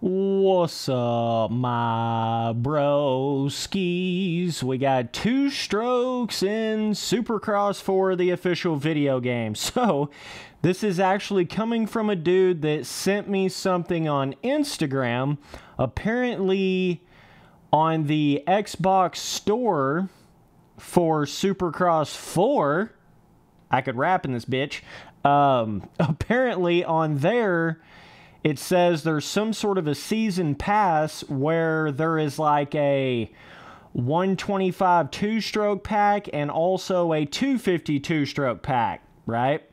What's up, my broskies? We got 2 strokes in Supercross for the official video game. So, this is actually coming from a dude that sent me something on Instagram. Apparently, on the Xbox store for Supercross 4, I could rap in this bitch. Apparently, on there, it says there's some sort of a season pass where there is like a 125 two-stroke pack and also a 250 two-stroke pack, right?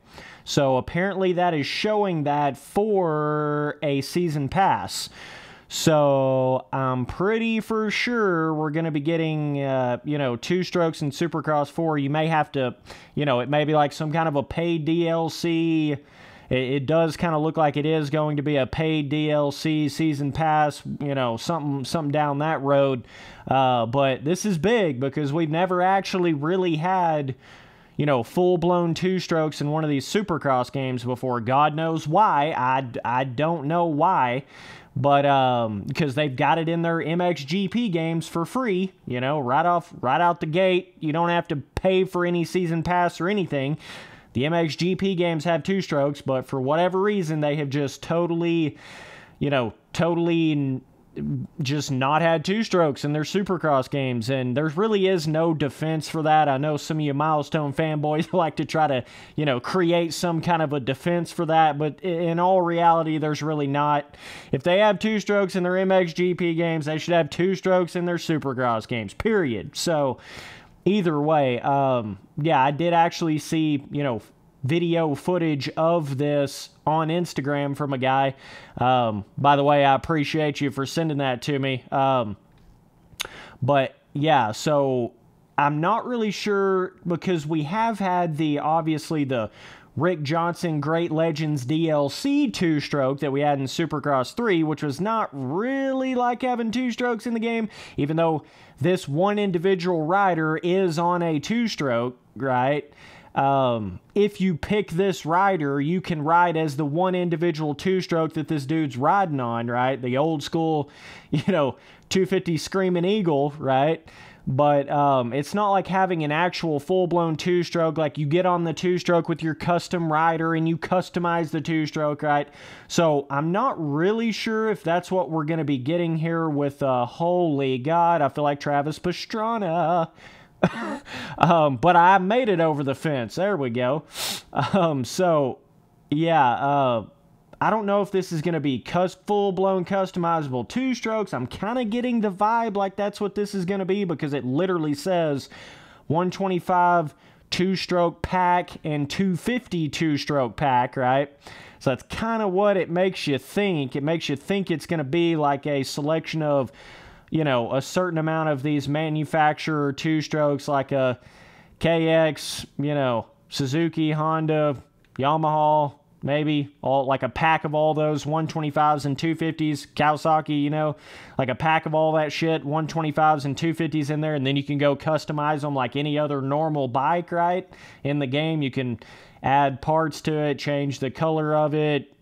So apparently that is showing that for a season pass. So I'm pretty for sure we're going to be getting, 2 strokes in Supercross 4. You may have to, it may be like some kind of a paid DLC. It does kind of look like it is going to be a paid DLC season pass, something down that road. But this is big because we've never actually really had, full-blown 2 strokes in one of these Supercross games before. God knows why. I don't know why. But because they've got it in their MXGP games for free, right out the gate. You don't have to pay for any season pass or anything. The MXGP games have 2 strokes, but for whatever reason, they have just totally just not had 2 strokes in their Supercross games, and there really is no defense for that. I know some of you Milestone fanboys like to try to, create some kind of a defense for that, but in all reality, there's really not. If they have 2 strokes in their MXGP games, they should have 2 strokes in their Supercross games, period. So, either way, yeah, I did actually see, video footage of this on Instagram from a guy. By the way, I appreciate you for sending that to me. But, yeah, so I'm not really sure because we have had obviously the Rick Johnson Great Legends DLC 2-stroke that we had in Supercross 3, which was not really like having 2 strokes in the game, even though this one individual rider is on a 2-stroke, right? If you pick this rider, you can ride as the one individual 2-stroke that this dude's riding on, right? The old school, 250 Screaming Eagle, right? But it's not like having an actual full-blown 2-stroke. Like, you get on the 2-stroke with your custom rider and you customize the 2-stroke, right? So I'm not really sure if that's what we're going to be getting here with, holy God, I feel like Travis Pastrana. But I made it over the fence. There we go. So, yeah, I don't know if this is going to be full-blown customizable 2 strokes. I'm kind of getting the vibe like that's what this is going to be because it literally says 125 2-stroke pack and 250 2-stroke pack, right? So that's kind of what it makes you think. It makes you think it's going to be like a selection of, a certain amount of these manufacturer 2-strokes like a KX, Suzuki, Honda, Yamaha, maybe all like a pack of all those 125s and 250s, Kawasaki, like a pack of all that shit, 125s and 250s in there, and then you can go customize them like any other normal bike, right? In the game, you can add parts to it, change the color of it,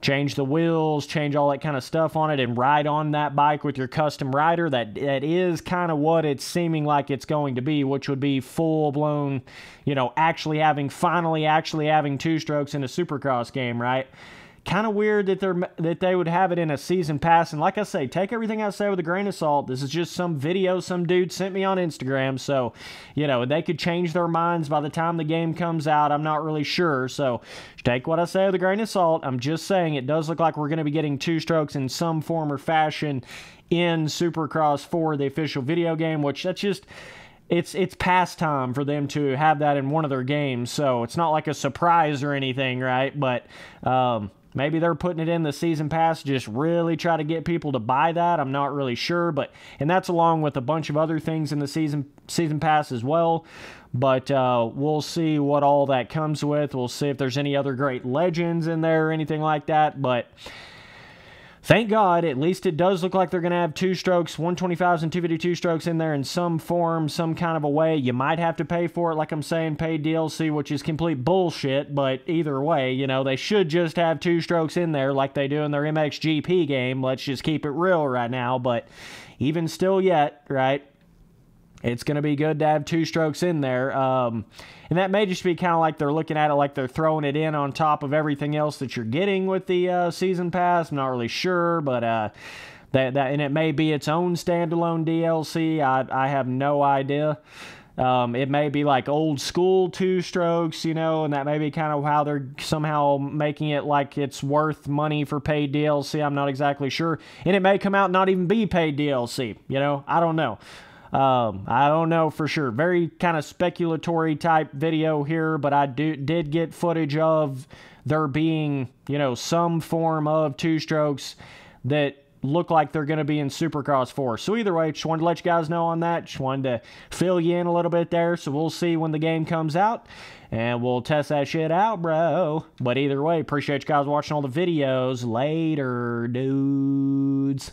change the wheels, change all that kind of stuff on it, and ride on that bike with your custom rider. That is kind of what it's seeming like it's going to be, which would be full-blown, finally having 2 strokes in a Supercross game, right? Kind of weird that they would have it in a season pass. And like I say, take everything I say with a grain of salt. This is just some video some dude sent me on Instagram. So, they could change their minds by the time the game comes out. I'm not really sure. So, take what I say with a grain of salt. I'm just saying it does look like we're going to be getting 2 strokes in some form or fashion in Supercross 4, the official video game, which that's just... It's pastime for them to have that in one of their games. So, it's not like a surprise or anything, right? But, maybe they're putting it in the season pass, just really try to get people to buy that. I'm not really sure, and that's along with a bunch of other things in the season pass as well. But we'll see what all that comes with. We'll see if there's any other great legends in there or anything like that. But thank God, at least it does look like they're going to have 2-strokes, 125s and 252 strokes in there in some form, some kind of a way. You might have to pay for it, like I'm saying, paid DLC, which is complete bullshit, but either way, you know, they should just have 2-strokes in there like they do in their MXGP game. Let's just keep it real right now, but even still yet, right? It's going to be good to have 2-strokes in there. And that may just be kind of like they're looking at it like they're throwing it in on top of everything else that you're getting with the Season Pass. I'm not really sure, but and it may be its own standalone DLC. I have no idea. It may be like old school 2-strokes, you know, and that may be kind of how they're somehow making it like it's worth money for paid DLC. I'm not exactly sure. And it may come out and not even be paid DLC, you know. I don't know. I don't know for sure. Very kind of speculatory type video here, but I did get footage of there being, you know, some form of 2-strokes that look like they're going to be in Supercross 4. So either way, just wanted to let you guys know on that. Just wanted to fill you in a little bit there. So we'll see when the game comes out, and we'll test that shit out, bro. But either way, appreciate you guys watching all the videos. Later, dudes.